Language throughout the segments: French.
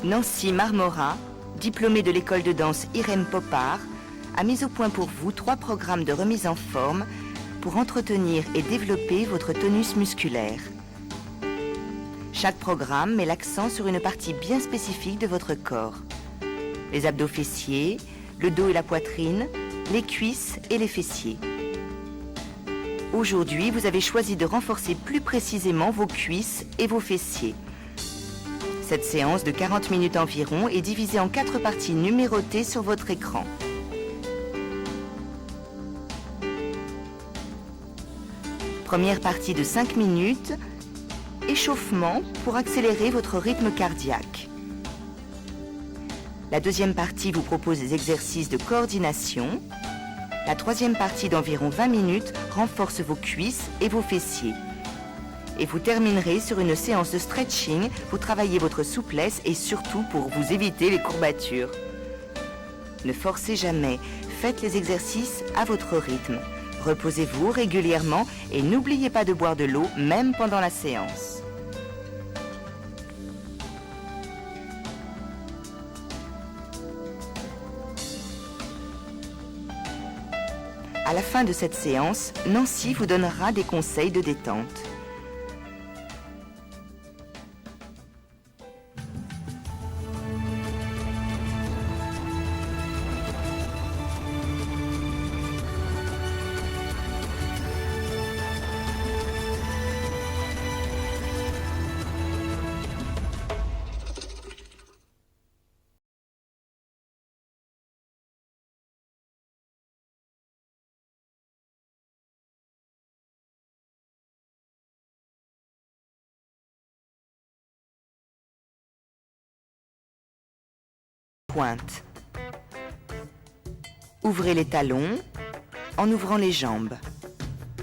Nancy Marmora, diplômée de l'école de danse Irène Popard, a mis au point pour vous 3 programmes de remise en forme pour entretenir et développer votre tonus musculaire. Chaque programme met l'accent sur une partie bien spécifique de votre corps. Les abdos fessiers, le dos et la poitrine, les cuisses et les fessiers. Aujourd'hui, vous avez choisi de renforcer plus précisément vos cuisses et vos fessiers. Cette séance de 40 minutes environ est divisée en 4 parties numérotées sur votre écran. Première partie de 5 minutes, échauffement pour accélérer votre rythme cardiaque. La deuxième partie vous propose des exercices de coordination. La troisième partie d'environ 20 minutes renforce vos cuisses et vos fessiers. Et vous terminerez sur une séance de stretching, vous travaillez votre souplesse et surtout pour vous éviter les courbatures. Ne forcez jamais, faites les exercices à votre rythme. Reposez-vous régulièrement et n'oubliez pas de boire de l'eau même pendant la séance. À la fin de cette séance, Nancy vous donnera des conseils de détente. Pointe. Ouvrez les talons en ouvrant les jambes.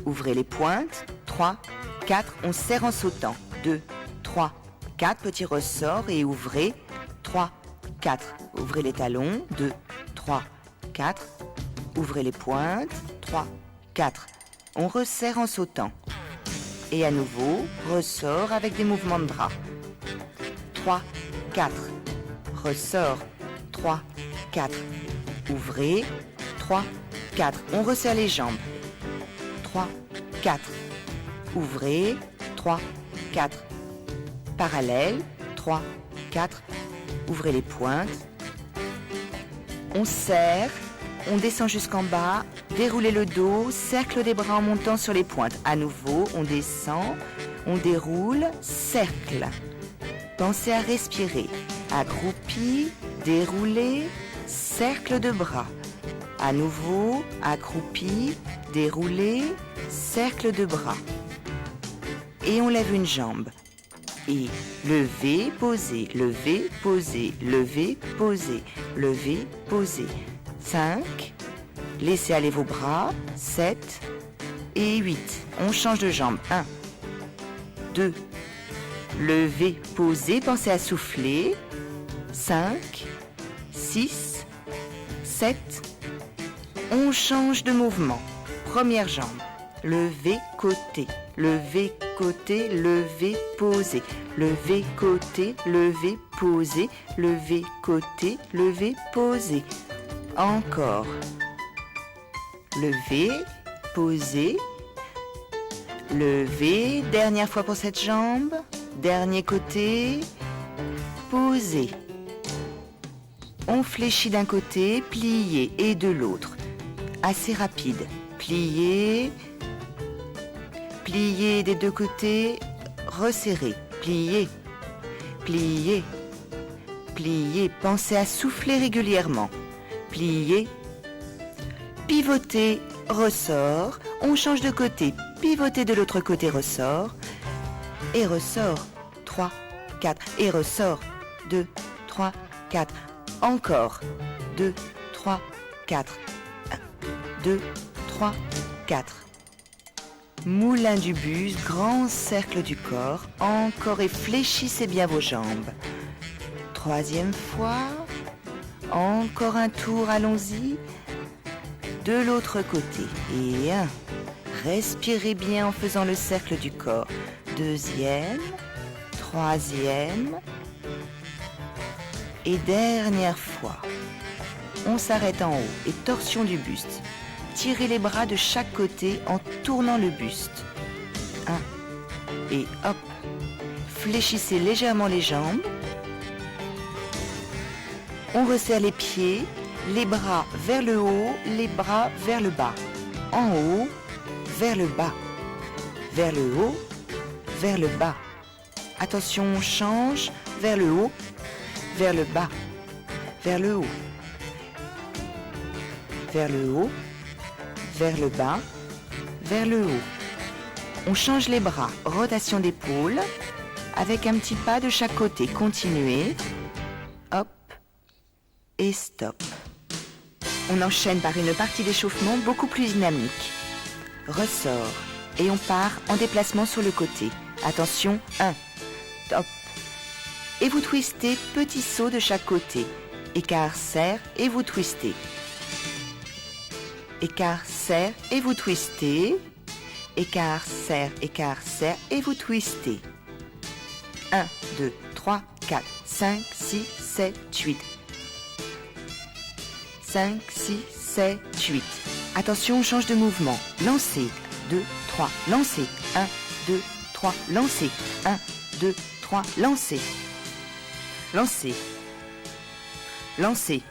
Ouvrez les pointes. 3, 4, on serre en sautant. 2, 3, 4, petit ressort et ouvrez. 3, 4, ouvrez les talons. 2, 3, 4, ouvrez les pointes. 3, 4, on resserre en sautant. Et à nouveau, ressort avec des mouvements de bras. 3, 4, ressort. 3, 4, ouvrez, 3, 4, on resserre les jambes, 3, 4, ouvrez, 3, 4, parallèle, 3, 4, ouvrez les pointes, on serre, on descend jusqu'en bas, déroulez le dos, cercle des bras en montant sur les pointes, à nouveau, on descend, on déroule, cercle, pensez à respirer, accroupi, déroulé, cercle de bras. À nouveau, accroupi, déroulé, cercle de bras. Et on lève une jambe. Et lever, poser, lever, poser, lever, poser, lever, poser. 5. Laissez aller vos bras. 7 et 8. On change de jambe. 1, 2. Lever, poser, pensez à souffler. 5, 6, 7, on change de mouvement. Première jambe, lever côté, lever côté, lever poser, lever côté, lever poser, lever côté, lever poser. Encore. Lever, poser, lever, dernière fois pour cette jambe, dernier côté, poser. On fléchit d'un côté, plié et de l'autre. Assez rapide. Plié, plié des deux côtés, resserré. Plié, plié, plié. Pensez à souffler régulièrement. Plié, pivoter, ressort. On change de côté. Pivoter de l'autre côté, ressort. Et ressort. 3, 4. Et ressort. 2, 3, 4. Encore. 2, 3, 4. 1, 2, 3, 4. Moulin du buste, grand cercle du corps. Encore et fléchissez bien vos jambes. Troisième fois. Encore un tour, allons-y. De l'autre côté. Et 1. Respirez bien en faisant le cercle du corps. Deuxième. Troisième. Et dernière fois. On s'arrête en haut et torsion du buste. Tirez les bras de chaque côté en tournant le buste. 1. Et hop. Fléchissez légèrement les jambes. On resserre les pieds, les bras vers le haut, les bras vers le bas. En haut, vers le bas. Vers le haut, vers le bas. Attention, on change vers le haut, vers le bas. Vers le haut. Vers le haut, vers le bas, vers le haut. On change les bras, rotation d'épaule, avec un petit pas de chaque côté. Continuez. Hop et stop. On enchaîne par une partie d'échauffement beaucoup plus dynamique. Ressort et on part en déplacement sur le côté. Attention, 1, top. Et vous twistez, petit saut de chaque côté. Écart, serre et vous twistez. Écart, serre et vous twistez. Écart, serre et vous twistez. 1, 2, 3, 4, 5, 6, 7, 8. 5, 6, 7, 8. Attention, on change de mouvement. Lancez. 2, 3, lancez. 1, 2, 3, lancez. 1, 2, 3, lancez. Lancez. Lancez.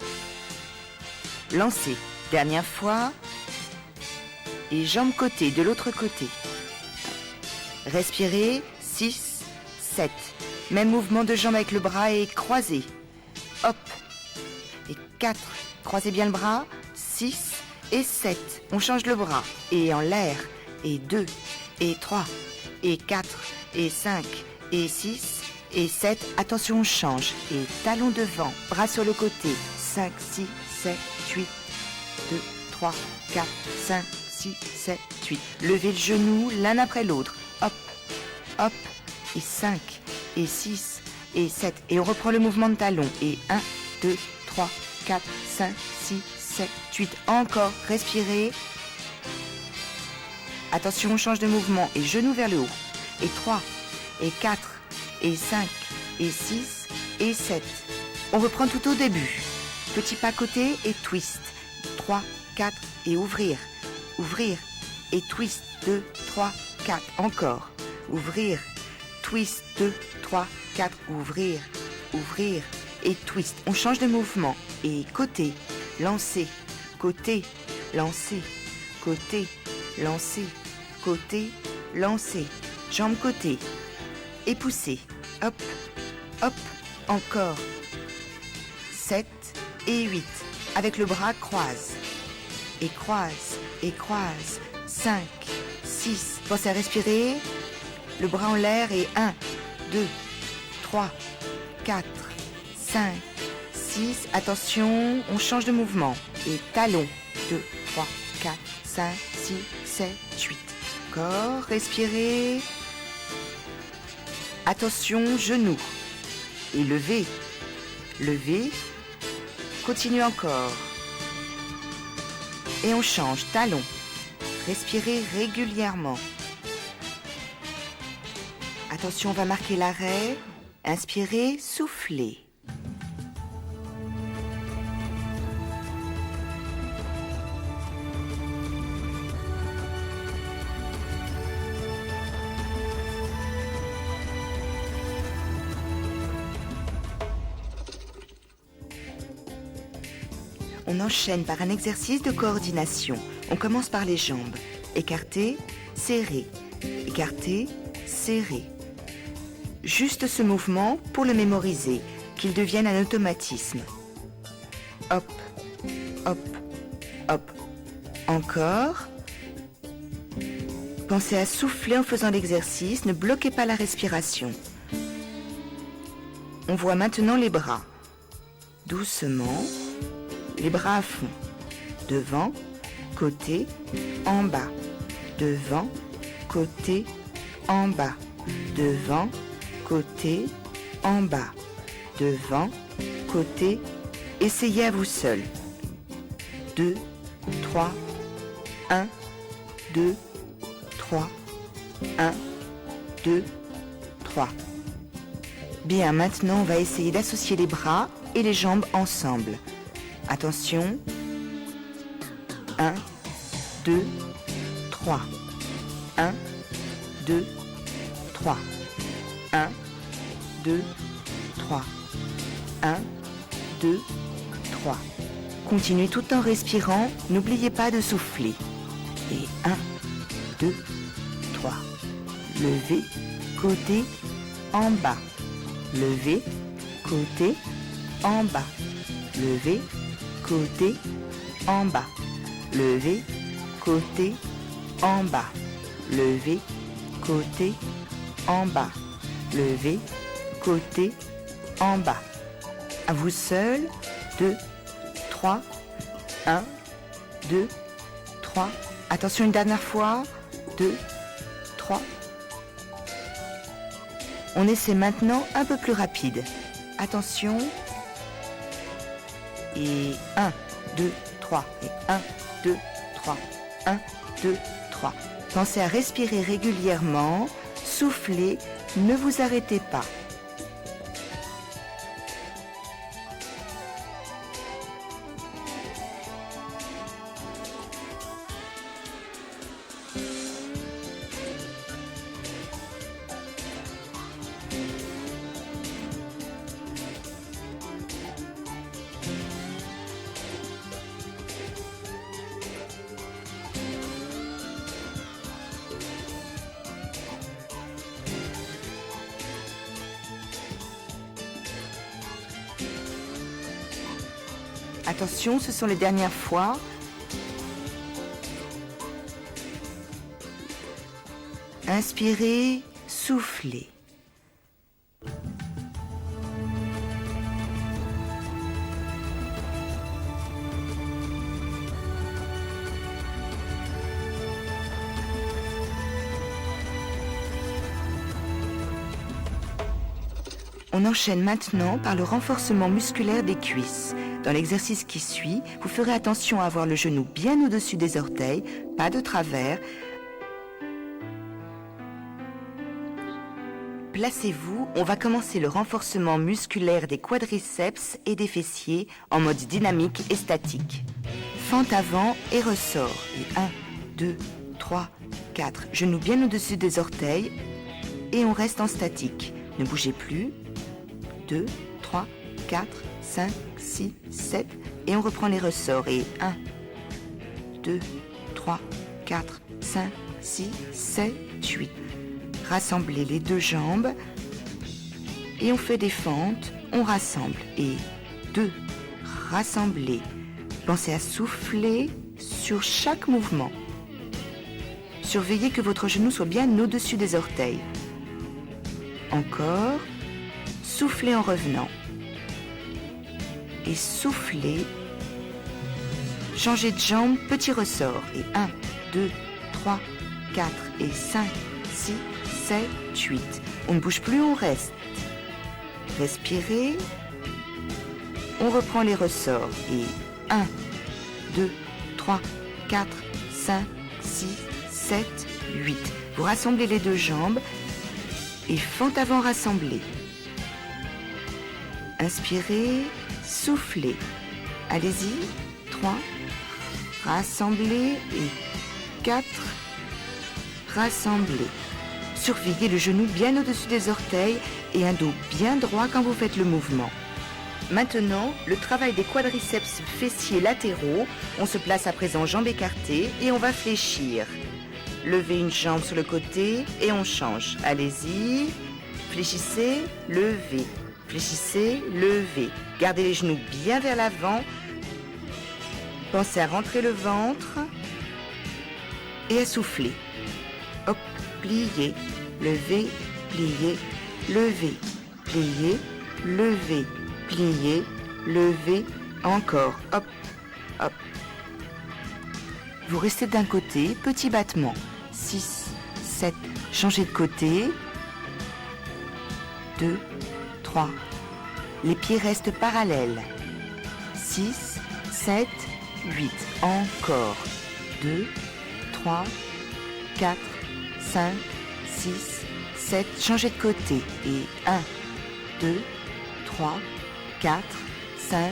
Lancez. Dernière fois. Et jambes côté de l'autre côté. Respirez. 6, 7. Même mouvement de jambes avec le bras et croisé. Hop. Et 4. Croisez bien le bras. 6 et 7. On change le bras. Et en l'air. Et 2. Et 3. Et 4. Et 5. Et 6. Et 7. Attention, on change. Et talon devant. Bras sur le côté. 5, 6, 7, 8. 2, 3, 4, 5, 6, 7, 8. Levez le genou l'un après l'autre. Hop. Hop. Et 5. Et 6. Et 7. Et on reprend le mouvement de talon. Et 1, 2, 3, 4, 5, 6, 7, 8. Encore. Respirez. Attention, on change de mouvement. Et genoux vers le haut. Et 3. Et 4. Et 5. Et 6. Et 7. On reprend tout au début. Petit pas côté et twist. 3, 4. Et ouvrir. Ouvrir. Et twist. 2, 3, 4. Encore. Ouvrir. Twist. 2, 3, 4. Ouvrir. Ouvrir. Et twist. On change de mouvement. Et côté. Lancer. Côté. Lancer. Côté. Lancer. Côté. Lancer. Jambe côté. Et pousser. Hop. Hop. Encore. 7 et 8. Avec le bras croise. Et croise. Et croise. 5, 6. Pensez à respirer. Le bras en l'air et 1, 2, 3, 4, 5, 6. Attention, on change de mouvement. Et talon. 2, 3, 4, 5, 6, 7, 8. Corps, respirez. Attention, genoux. Et levez. Levez. Continuez encore. Et on change. Talon. Respirez régulièrement. Attention, on va marquer l'arrêt. Inspirez, soufflez. On enchaîne par un exercice de coordination. On commence par les jambes. Écartez, serrez. Écartez, serrez. Juste ce mouvement pour le mémoriser, qu'il devienne un automatisme. Hop, hop, hop. Encore. Pensez à souffler en faisant l'exercice, ne bloquez pas la respiration. On voit maintenant les bras. Doucement, les bras à fond. Devant, côté, en bas. Devant, côté, en bas. Devant, côté, en bas. Devant, côté. Essayez à vous seul. 2, 3, 1, 2, 3, 1, 2, 3. Bien, maintenant on va essayer d'associer les bras et les jambes ensemble. Attention. 1, 2, 3. 1, 2, 3. 1, 2, 3. 1, 2, 3. Continuez tout en respirant. N'oubliez pas de souffler. Et 1, 2, 3. Levez, côté, en bas. Levez, côté, en bas. Levez, côté, en bas. Levez, côté, en bas. Levez, côté, en bas. Levez, côté, en bas. À vous seul. 2, 3. 1, 2, 3. Attention une dernière fois. 2, 3. On essaie maintenant un peu plus rapide. Attention. Et 1, 2, 3. Et 1, 2, 3. 1, 2, 3. Pensez à respirer régulièrement. Soufflez. Ne vous arrêtez pas. Attention, ce sont les dernières fois. Inspirez, soufflez. On enchaîne maintenant par le renforcement musculaire des cuisses. Dans l'exercice qui suit, vous ferez attention à avoir le genou bien au-dessus des orteils, pas de travers. Placez-vous, on va commencer le renforcement musculaire des quadriceps et des fessiers en mode dynamique et statique. Fente avant et ressort. Et 1, 2, 3, 4. Genou bien au-dessus des orteils et on reste en statique. Ne bougez plus. 2, 3, 4, 5, 6, 7 et on reprend les ressorts et 1, 2, 3, 4, 5, 6, 7, 8. Rassemblez les deux jambes et on fait des fentes, on rassemble et 2, rassemblez. Pensez à souffler sur chaque mouvement. Surveillez que votre genou soit bien au-dessus des orteils. Encore, soufflez en revenant. Et soufflez. Changez de jambe, petit ressort. Et 1, 2, 3, 4 et 5, 6, 7, 8. On ne bouge plus, on reste. Respirez. On reprend les ressorts. Et 1, 2, 3, 4, 5, 6, 7, 8. Vous rassemblez les deux jambes et fente avant rassemblée. Inspirez, soufflez. Allez-y. 3, rassemblez et 4, rassemblez. Surveillez le genou bien au-dessus des orteils et un dos bien droit quand vous faites le mouvement. Maintenant, le travail des quadriceps fessiers latéraux. On se place à présent jambes écartées et on va fléchir. Levez une jambe sur le côté et on change. Allez-y. Fléchissez, levez. Fléchissez, levez. Gardez les genoux bien vers l'avant. Pensez à rentrer le ventre et à souffler. Hop, pliez, levez, pliez, levez, pliez, levez, pliez, levez, encore. Hop, hop. Vous restez d'un côté, petit battement. 6, 7, changez de côté. 2, 3. Les pieds restent parallèles. 6, 7, 8. Encore. 2, 3, 4, 5, 6, 7. Changez de côté. Et 1, 2, 3, 4, 5,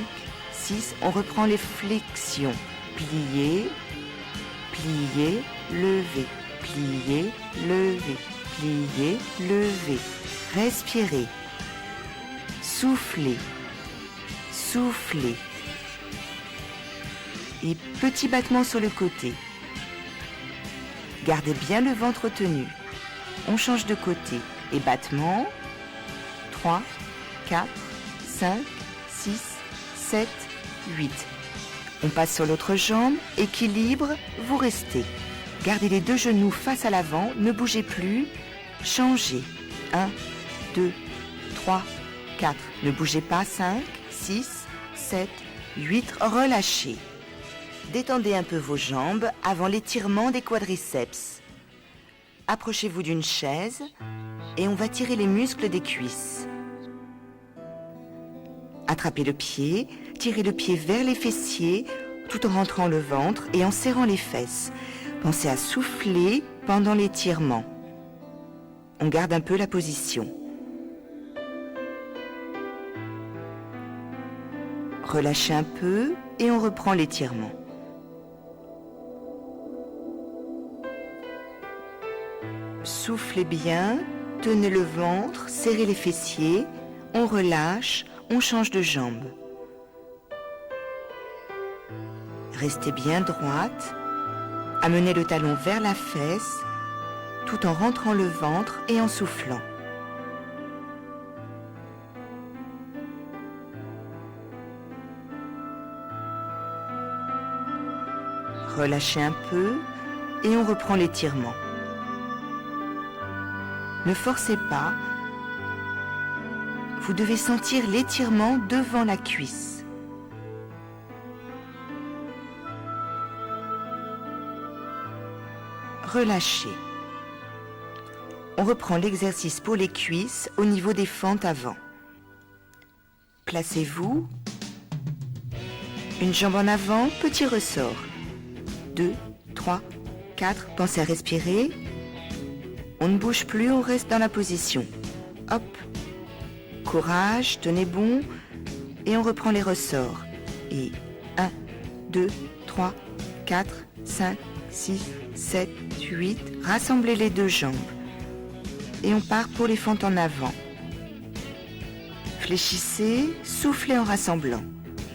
6. On reprend les flexions. Plier, plier, lever, plier, lever, plier, lever. Respirer. Souffler, souffler. Et petit battement sur le côté. Gardez bien le ventre tenu. On change de côté. Et battement. 3, 4, 5, 6, 7, 8. On passe sur l'autre jambe. Équilibre, vous restez. Gardez les deux genoux face à l'avant. Ne bougez plus. Changez. 1, 2, 3, 4. Ne bougez pas. 5, 6, 7, 8. Relâchez. Détendez un peu vos jambes avant l'étirement des quadriceps. Approchez-vous d'une chaise et on va tirer les muscles des cuisses. Attrapez le pied, tirez le pied vers les fessiers tout en rentrant le ventre et en serrant les fesses. Pensez à souffler pendant l'étirement. On garde un peu la position. Relâchez un peu et on reprend l'étirement. Soufflez bien, tenez le ventre, serrez les fessiers, on relâche, on change de jambe. Restez bien droite, amenez le talon vers la fesse, tout en rentrant le ventre et en soufflant. Relâchez un peu et on reprend l'étirement. Ne forcez pas, vous devez sentir l'étirement devant la cuisse. Relâchez. On reprend l'exercice pour les cuisses au niveau des fentes avant. Placez-vous. Une jambe en avant, petit ressort. 2, 3, 4. Pensez à respirer. On ne bouge plus, on reste dans la position. Hop. Courage, tenez bon. Et on reprend les ressorts. Et 1, 2, 3, 4, 5, 6, 7, 8. Rassemblez les deux jambes. Et on part pour les fentes en avant. Fléchissez, soufflez en rassemblant.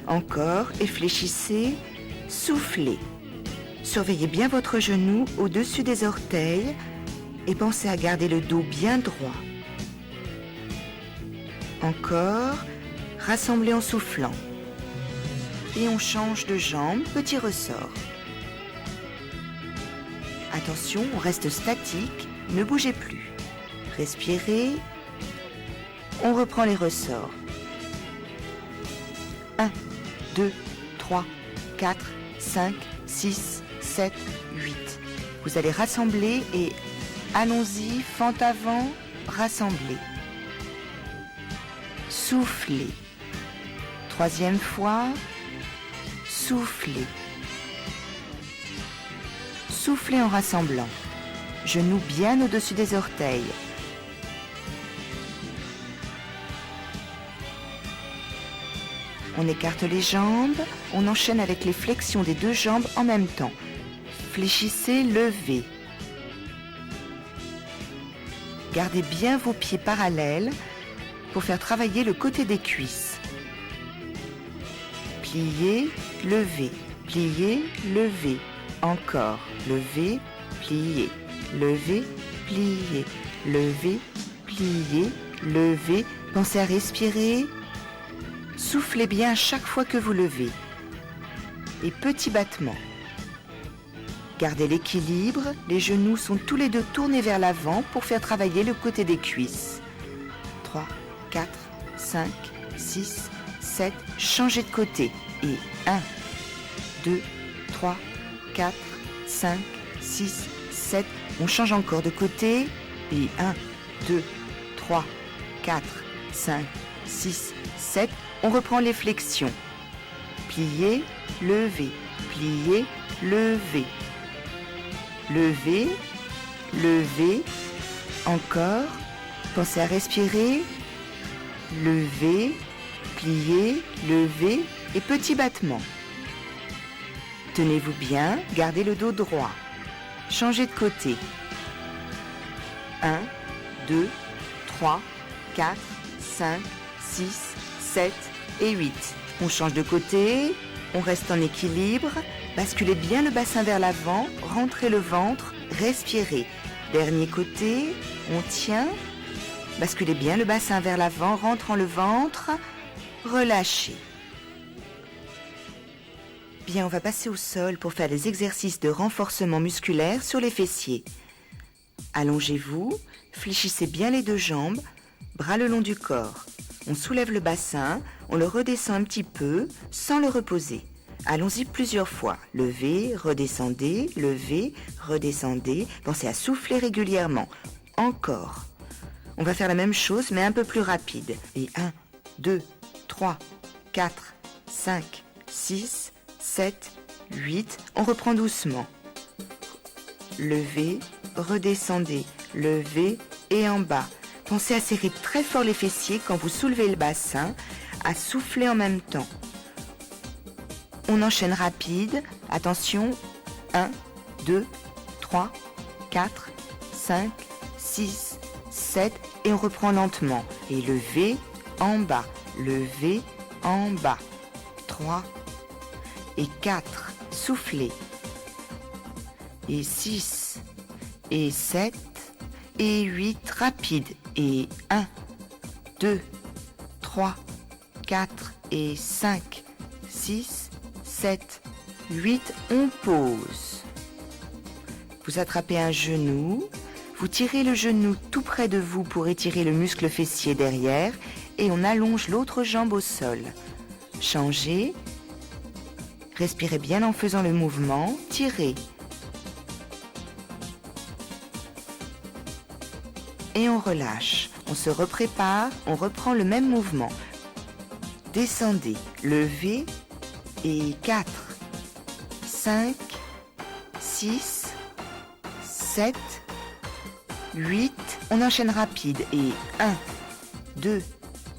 Encore, et fléchissez, soufflez. Surveillez bien votre genou au-dessus des orteils et pensez à garder le dos bien droit. Encore, rassemblez en soufflant. Et on change de jambe, petit ressort. Attention, on reste statique, ne bougez plus. Respirez, on reprend les ressorts. 1, 2, 3, 4, 5, 6, 7, 8. Vous allez rassembler et allons-y, fente avant, rassemblez. Soufflez. Troisième fois, soufflez. Soufflez en rassemblant. Genoux bien au-dessus des orteils. On écarte les jambes, on enchaîne avec les flexions des deux jambes en même temps. Fléchissez, levez. Gardez bien vos pieds parallèles pour faire travailler le côté des cuisses. Pliez, levez, pliez, levez. Encore, levez, pliez, levez, pliez, levez, pliez, levez. Pensez à respirer. Soufflez bien à chaque fois que vous levez. Et petit battement. Gardez l'équilibre, les genoux sont tous les deux tournés vers l'avant pour faire travailler le côté des cuisses. 3, 4, 5, 6, 7, changez de côté. Et 1, 2, 3, 4, 5, 6, 7, on change encore de côté. Et 1, 2, 3, 4, 5, 6, 7, on reprend les flexions. Pliez, levez, pliez, levez. Levez, levez, encore. Pensez à respirer. Levez, pliez, levez et petit battement. Tenez-vous bien, gardez le dos droit. Changez de côté. 1, 2, 3, 4, 5, 6, 7 et 8. On change de côté, on reste en équilibre, basculez bien le bassin vers l'avant, rentrez le ventre, respirez. Dernier côté, on tient, basculez bien le bassin vers l'avant, rentrant le ventre, relâchez. Bien, on va passer au sol pour faire des exercices de renforcement musculaire sur les fessiers. Allongez-vous, fléchissez bien les deux jambes, bras le long du corps. On soulève le bassin, on le redescend un petit peu sans le reposer. Allons-y plusieurs fois. Levez, redescendez, levez, redescendez. Pensez à souffler régulièrement. Encore. On va faire la même chose mais un peu plus rapide. Et 1, 2, 3, 4, 5, 6, 7, 8. On reprend doucement. Levez, redescendez, levez et en bas. Pensez à serrer très fort les fessiers quand vous soulevez le bassin, à souffler en même temps. On enchaîne rapide. Attention. 1, 2, 3, 4, 5, 6, 7. Et on reprend lentement. Et levez en bas. Levez en bas. 3 et 4. Soufflez. Et 6 et 7 et 8. Rapide. Et 1, 2, 3, 4 et 5, 6, 7, 8, on pose. Vous attrapez un genou, vous tirez le genou tout près de vous pour étirer le muscle fessier derrière et on allonge l'autre jambe au sol. Changez, respirez bien en faisant le mouvement, tirez. Et on relâche, on se reprépare, on reprend le même mouvement. Descendez, levez et 4, 5, 6, 7, 8. On enchaîne rapide et 1, 2,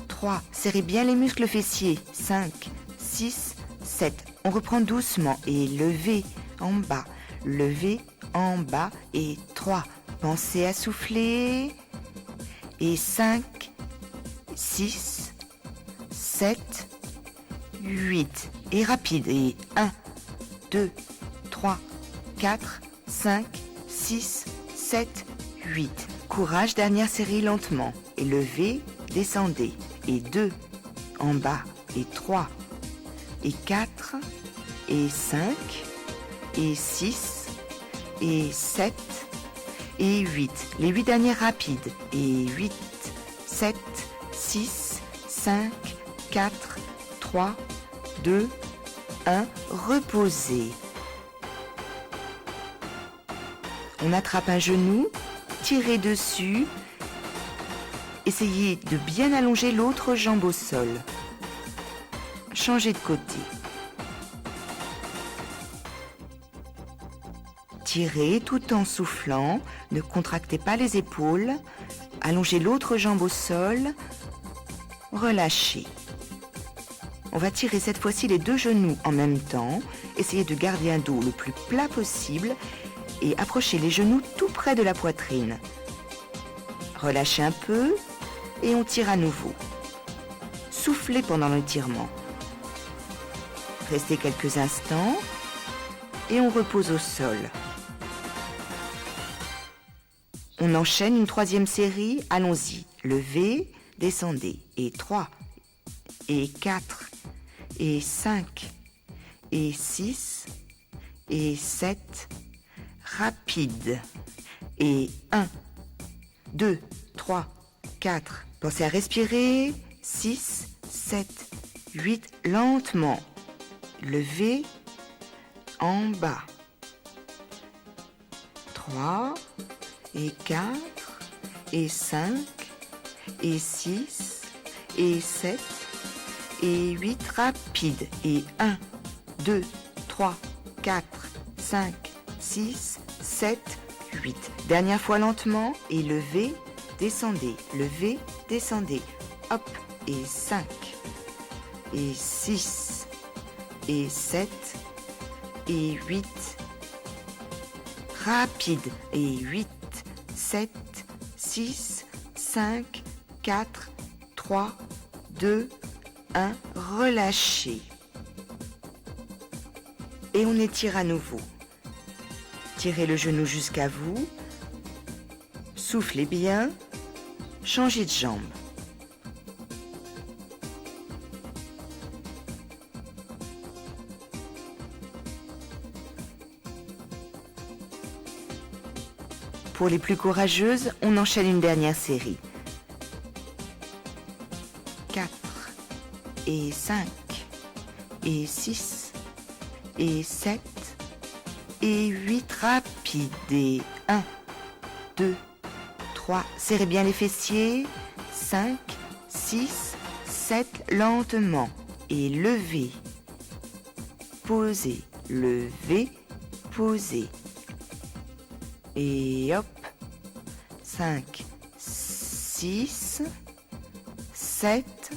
3. Serrez bien les muscles fessiers. 5, 6, 7. On reprend doucement et levez en bas, levez en bas et 3. Pensez à souffler. Et 5, 6, 7, 8. Et rapide. Et 1, 2, 3, 4, 5, 6, 7, 8. Courage, dernière série lentement. Et levez, descendez. Et 2, en bas. Et 3, et 4, et 5, et 6, et 7, et 8. Les 8 dernières rapides. Et 8, 7, 6, 5, 4, 3, 2, 1. Reposez. On attrape un genou, tirez dessus. Essayez de bien allonger l'autre jambe au sol. Changez de côté. Tirez tout en soufflant, ne contractez pas les épaules, allongez l'autre jambe au sol, relâchez. On va tirer cette fois-ci les deux genoux en même temps, essayez de garder un dos le plus plat possible et approchez les genoux tout près de la poitrine. Relâchez un peu et on tire à nouveau. Soufflez pendant l'étirement. Restez quelques instants et on repose au sol. On enchaîne une troisième série, allons-y. Levez, descendez. Et 3, et 4, et 5, et 6, et 7. Rapide. Et 1, 2, 3, 4. Pensez à respirer. 6, 7, 8. Lentement. Levez en bas. 3 et 4 et 5 et 6 et 7 et 8. Rapide. Et 1, 2, 3, 4, 5, 6, 7, 8. Dernière fois lentement et levez, descendez, levez, descendez. Hop, et 5 et 6 et 7 et 8. Rapide. Et 8, 7, 6, 5, 4, 3, 2, 1. Relâchez. Et on étire à nouveau. Tirez le genou jusqu'à vous. Soufflez bien. Changez de jambe. Pour les plus courageuses, on enchaîne une dernière série. 4 et 5 et 6 et 7 et 8. Rapide. Et 1, 2, 3. Serrez bien les fessiers. 5, 6, 7. Lentement. Et levez. Posez. Levez. Posez. Et hop, 5, 6, 7,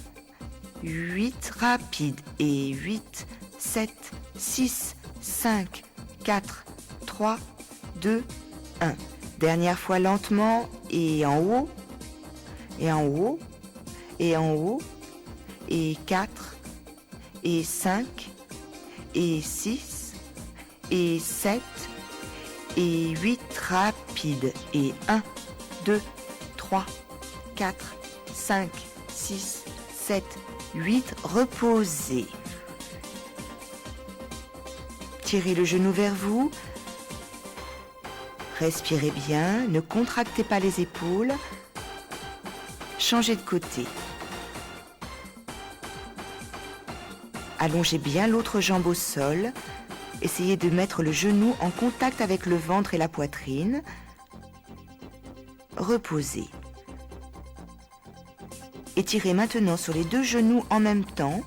8, rapide. Et 8, 7, 6, 5, 4, 3, 2, 1. Dernière fois lentement, et en haut, et en haut, et en haut, et 4, et 5, et 6, et 7, et 8, rapide. Et 1, 2, 3, 4, 5, 6, 7, 8. Reposez. Tirez le genou vers vous. Respirez bien. Ne contractez pas les épaules. Changez de côté. Allongez bien l'autre jambe au sol. Essayez de mettre le genou en contact avec le ventre et la poitrine. Reposez. Étirez maintenant sur les deux genoux en même temps,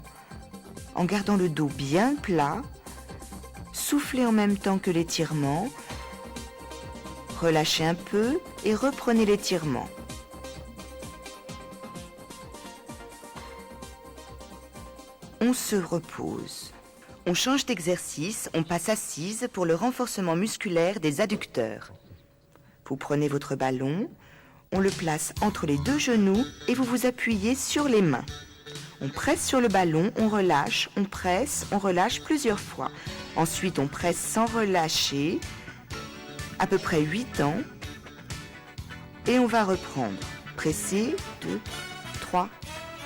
en gardant le dos bien plat. Soufflez en même temps que l'étirement. Relâchez un peu et reprenez l'étirement. On se repose. On change d'exercice, on passe assise pour le renforcement musculaire des adducteurs. Vous prenez votre ballon, on le place entre les deux genoux et vous vous appuyez sur les mains. On presse sur le ballon, on relâche, on presse, on relâche plusieurs fois. Ensuite, on presse sans relâcher, à peu près 8 ans. Et on va reprendre. Presser, 2, 3,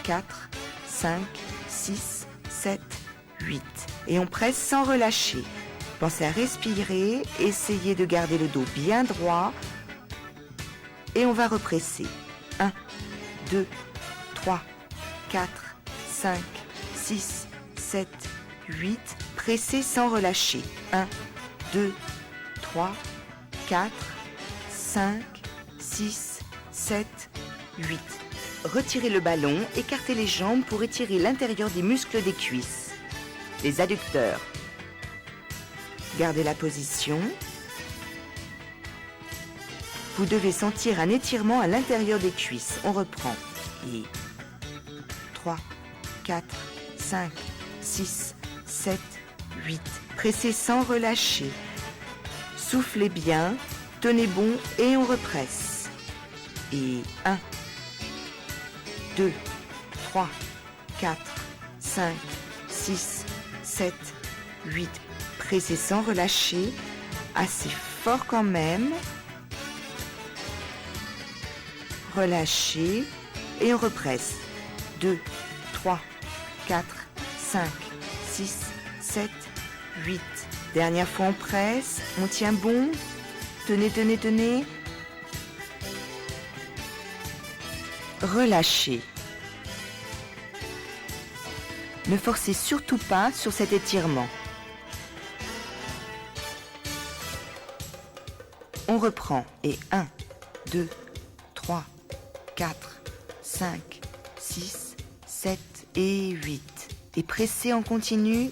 4, 5, 6, 7, 8. Et on presse sans relâcher. Pensez à respirer, essayez de garder le dos bien droit. Et on va represser. 1, 2, 3, 4, 5, 6, 7, 8. Pressez sans relâcher. 1, 2, 3, 4, 5, 6, 7, 8. Retirez le ballon, écartez les jambes pour étirer l'intérieur des muscles des cuisses. Les adducteurs. Gardez la position. Vous devez sentir un étirement à l'intérieur des cuisses. On reprend. Et 3, 4, 5, 6, 7, 8. Pressez sans relâcher. Soufflez bien, tenez bon et on represse. Et 1, 2, 3, 4, 5, 6, 7, 8. Pressez sans relâcher, assez fort quand même. Relâchez et on represse. 2, 3, 4, 5, 6, 7, 8. Dernière fois on presse, on tient bon. Tenez, tenez, tenez. Relâchez. Ne forcez surtout pas sur cet étirement. On reprend et 1, 2, 3, 4, 5, 6, 7 et 8. Et pressez en continu.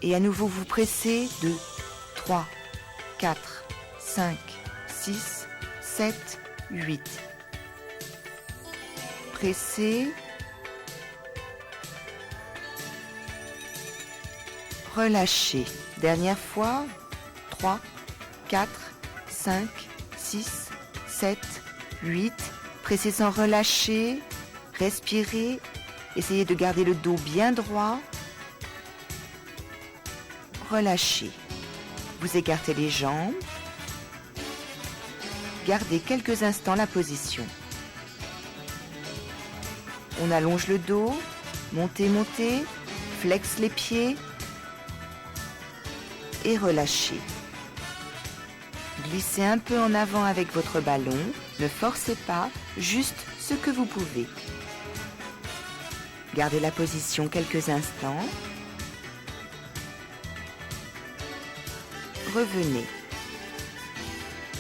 Et à nouveau vous pressez. 2, 3, 4, 5, 6, 7, 8. Pressez. Relâchez. Dernière fois. 3, 4, 5, 6, 7, 8. Pressez sans relâcher. Respirez. Essayez de garder le dos bien droit. Relâchez. Vous écartez les jambes. Gardez quelques instants la position. On allonge le dos. Montez, montez. Flex les pieds. Et relâchez. Glissez un peu en avant avec votre ballon. Ne forcez pas, juste ce que vous pouvez. Gardez la position quelques instants. Revenez.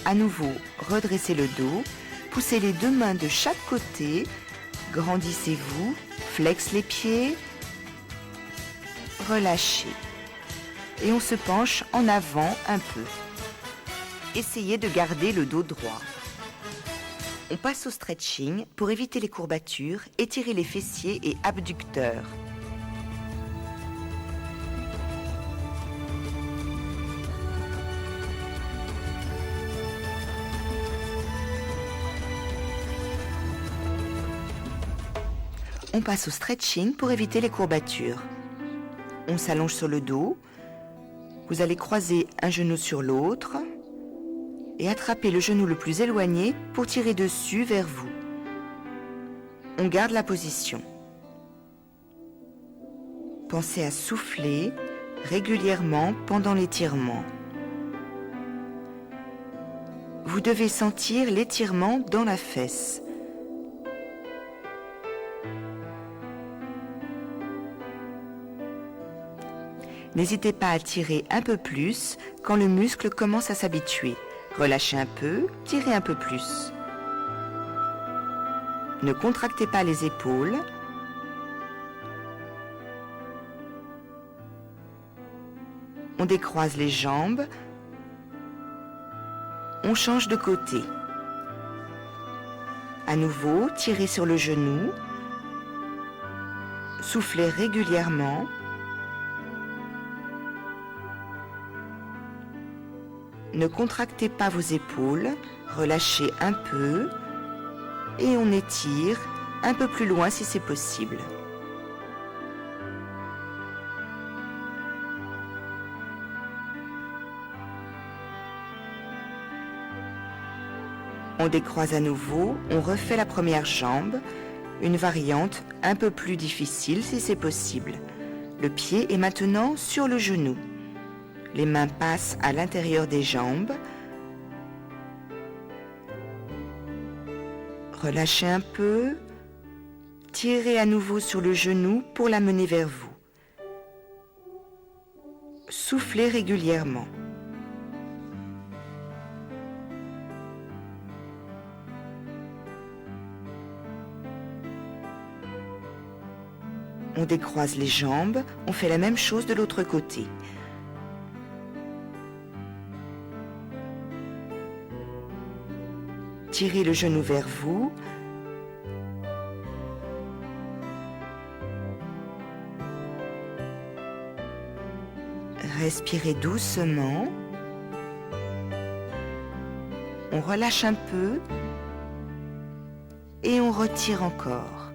À nouveau, redressez le dos. Poussez les deux mains de chaque côté. Grandissez-vous. Flex les pieds. Relâchez. Et on se penche en avant un peu. Essayez de garder le dos droit. On passe au stretching. Pour éviter les courbatures, étirez les fessiers et abducteurs. On passe au stretching pour éviter les courbatures. On s'allonge sur le dos. Vous allez croiser un genou sur l'autre et attraper le genou le plus éloigné pour tirer dessus vers vous. On garde la position. Pensez à souffler régulièrement pendant l'étirement. Vous devez sentir l'étirement dans la fesse. N'hésitez pas à tirer un peu plus quand le muscle commence à s'habituer. Relâchez un peu, tirez un peu plus. Ne contractez pas les épaules. On décroise les jambes. On change de côté. À nouveau, tirez sur le genou. Soufflez régulièrement. Ne contractez pas vos épaules, relâchez un peu et on étire un peu plus loin si c'est possible. On décroise à nouveau, on refait la première jambe, une variante un peu plus difficile si c'est possible. Le pied est maintenant sur le genou. Les mains passent à l'intérieur des jambes. Relâchez un peu. Tirez à nouveau sur le genou pour l'amener vers vous. Soufflez régulièrement. On décroise les jambes. On fait la même chose de l'autre côté. Tirez le genou vers vous. Respirez doucement. On relâche un peu et on retire encore.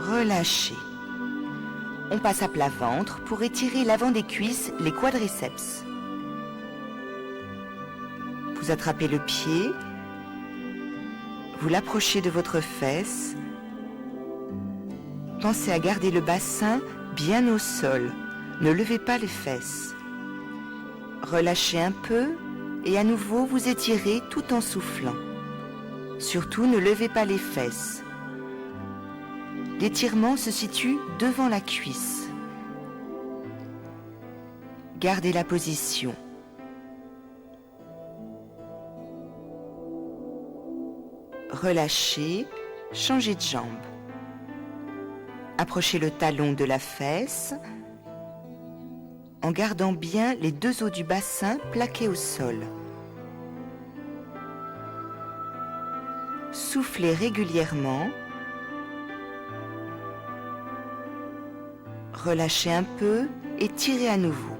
Relâchez. On passe à plat ventre pour étirer l'avant des cuisses, les quadriceps. Vous attrapez le pied, vous l'approchez de votre fesse. Pensez à garder le bassin bien au sol. Ne levez pas les fesses. Relâchez un peu et à nouveau vous étirez tout en soufflant. Surtout ne levez pas les fesses. L'étirement se situe devant la cuisse. Gardez la position. Relâchez, changez de jambe. Approchez le talon de la fesse en gardant bien les deux os du bassin plaqués au sol. Soufflez régulièrement. Relâchez un peu et tirez à nouveau.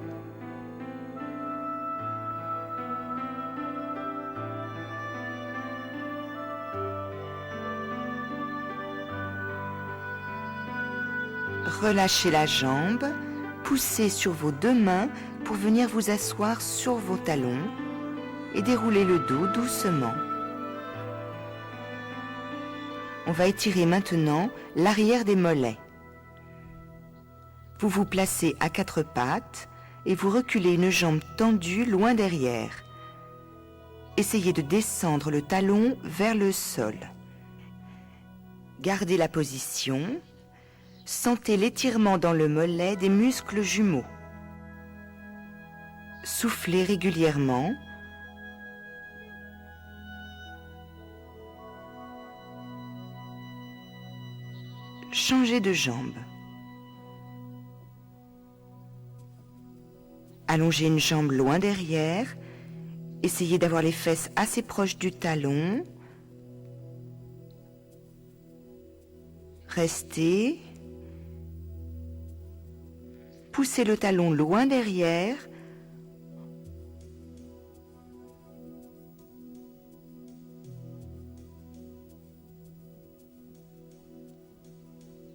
Relâchez la jambe, poussez sur vos deux mains pour venir vous asseoir sur vos talons et déroulez le dos doucement. On va étirer maintenant l'arrière des mollets. Vous vous placez à quatre pattes et vous reculez une jambe tendue loin derrière. Essayez de descendre le talon vers le sol. Gardez la position. Sentez l'étirement dans le mollet des muscles jumeaux. Soufflez régulièrement. Changez de jambe. Allongez une jambe loin derrière. Essayez d'avoir les fesses assez proches du talon. Restez. Poussez le talon loin derrière.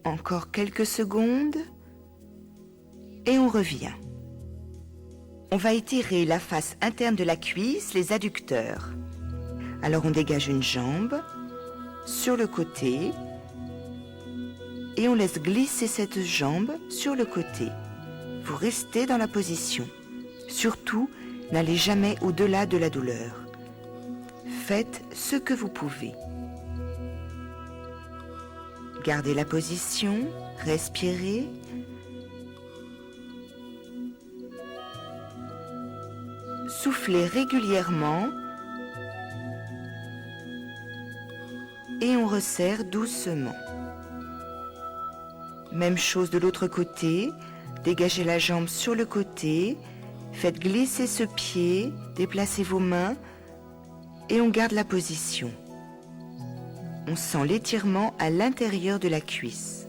Encore quelques secondes. Et on revient. On va étirer la face interne de la cuisse, les adducteurs. Alors on dégage une jambe sur le côté et on laisse glisser cette jambe sur le côté. Vous restez dans la position. Surtout, n'allez jamais au-delà de la douleur. Faites ce que vous pouvez. Gardez la position, respirez. Soufflez régulièrement et on resserre doucement. Même chose de l'autre côté. Dégagez la jambe sur le côté, faites glisser ce pied, déplacez vos mains et on garde la position. On sent l'étirement à l'intérieur de la cuisse.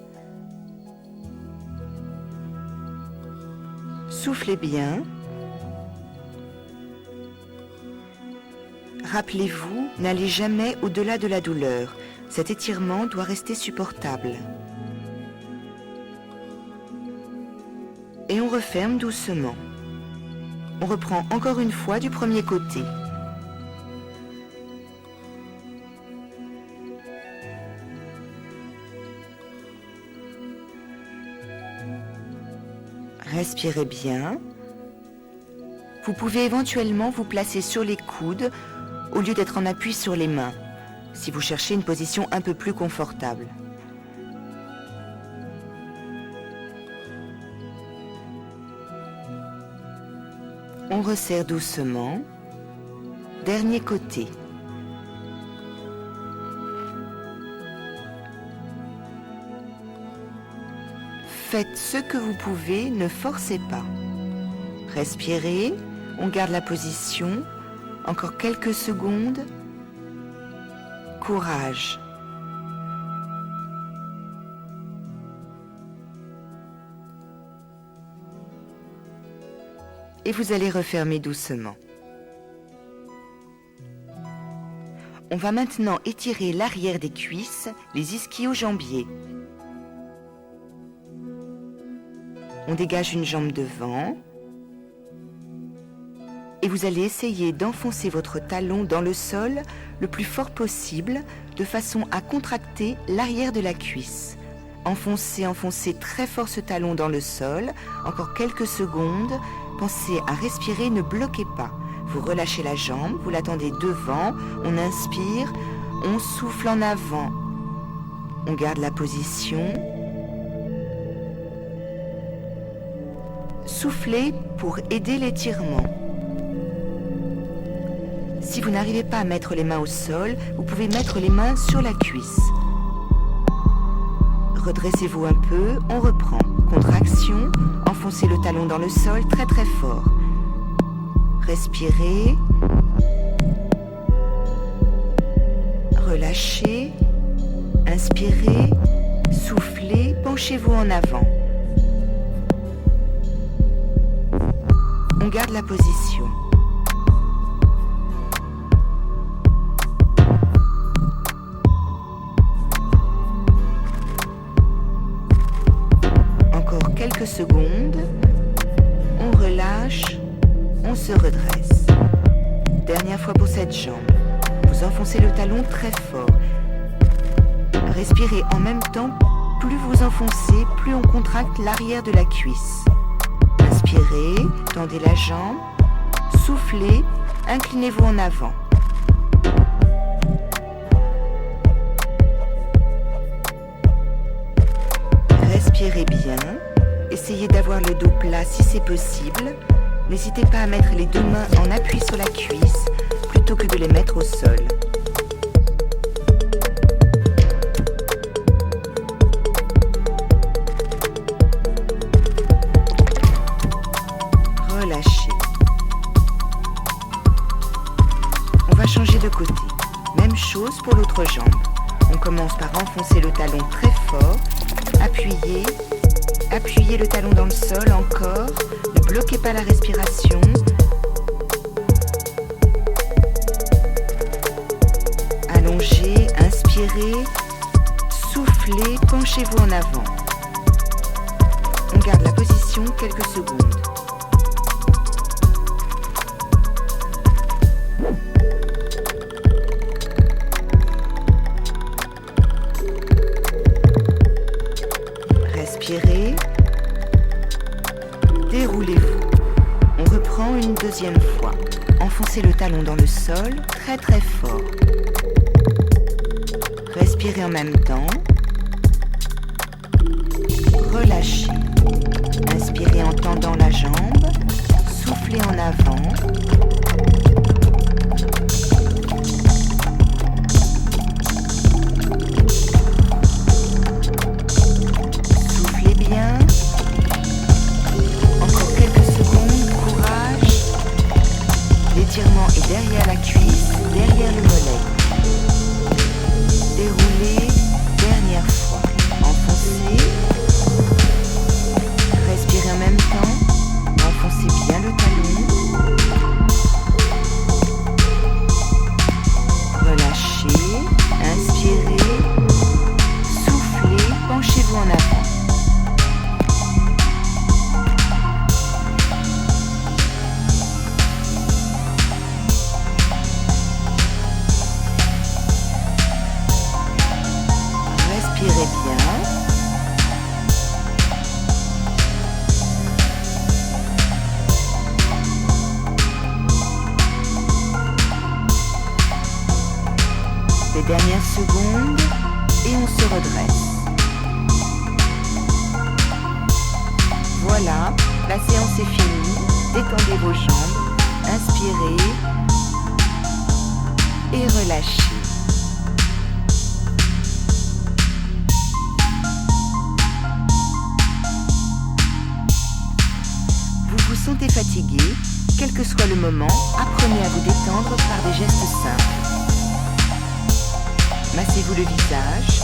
Soufflez bien. Rappelez-vous, n'allez jamais au-delà de la douleur. Cet étirement doit rester supportable. Et on referme doucement. On reprend encore une fois du premier côté. Respirez bien. Vous pouvez éventuellement vous placer sur les coudes au lieu d'être en appui sur les mains, si vous cherchez une position un peu plus confortable. On resserre doucement. Dernier côté. Faites ce que vous pouvez, ne forcez pas. Respirez, on garde la position. Encore quelques secondes. Courage. Et vous allez refermer doucement. On va maintenant étirer l'arrière des cuisses, les ischio-jambiers. On dégage une jambe devant. Et vous allez essayer d'enfoncer votre talon dans le sol le plus fort possible, de façon à contracter l'arrière de la cuisse. Enfoncez, enfoncez très fort ce talon dans le sol. Encore quelques secondes. Pensez à respirer, ne bloquez pas. Vous relâchez la jambe, vous l'attendez devant, on inspire, on souffle en avant. On garde la position. Soufflez pour aider l'étirement. Si vous n'arrivez pas à mettre les mains au sol, vous pouvez mettre les mains sur la cuisse. Redressez-vous un peu, on reprend. Contraction, enfoncez le talon dans le sol très très fort. Respirez. relâchez, inspirez, soufflez, penchez-vous en avant. On garde la position. Encore quelques secondes. On relâche, on se redresse. Dernière fois pour cette jambe. Vous enfoncez le talon très fort. Respirez en même temps. Plus vous enfoncez, plus on contracte l'arrière de la cuisse. Inspirez, tendez la jambe, soufflez, inclinez-vous en avant. Respirez bien, essayez d'avoir le dos plat si c'est possible. N'hésitez pas à mettre les deux mains en appui sur la cuisse plutôt que de les mettre au sol. Relâchez. On va changer de côté. Même chose pour l'autre jambe. On commence par enfoncer le talon très fort. Appuyez le talon dans le sol encore. Ne bloquez pas la respiration. Allongez, inspirez, soufflez, penchez-vous en avant. On garde la position quelques secondes. Respirez, déroulez-vous. On reprend une deuxième fois. Enfoncez le talon dans le sol très très fort. Respirez en même temps. Relâchez. Inspirez en tendant la jambe. Soufflez en avant. L'étirement est derrière la cuisse, derrière le mollet. Déroulez, dernière fois. Enfoncez. Respirez en même temps. Enfoncez bien le talon. Relâchez, inspirez, soufflez, penchez-vous en avant. Respirez bien. Les dernières secondes et on se redresse. Voilà, la séance est finie. Détendez vos jambes, inspirez et relâchez. Sentez fatigué, quel que soit le moment, apprenez à vous détendre par des gestes simples. Massez-vous le visage,